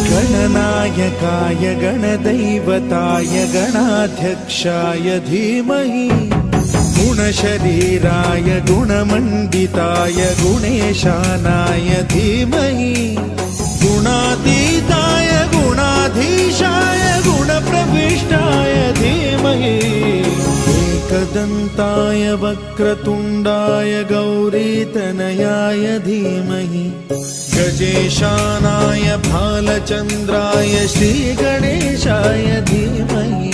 गणनायकाय गणदैवताय गणाध्यक्षाय धीमहि गुणशरीराय गुणमण्डिताय गुणेशानाय धीमहि गुणातीताय गुणाधीशाय गुणप्रविष्टाय धीमहि एकदन्ताय वक्रतुण्डाय गौरीतनयाय धीमहि गजेशानाय भालचन्द्राय श्रीगणेशाय धीमहि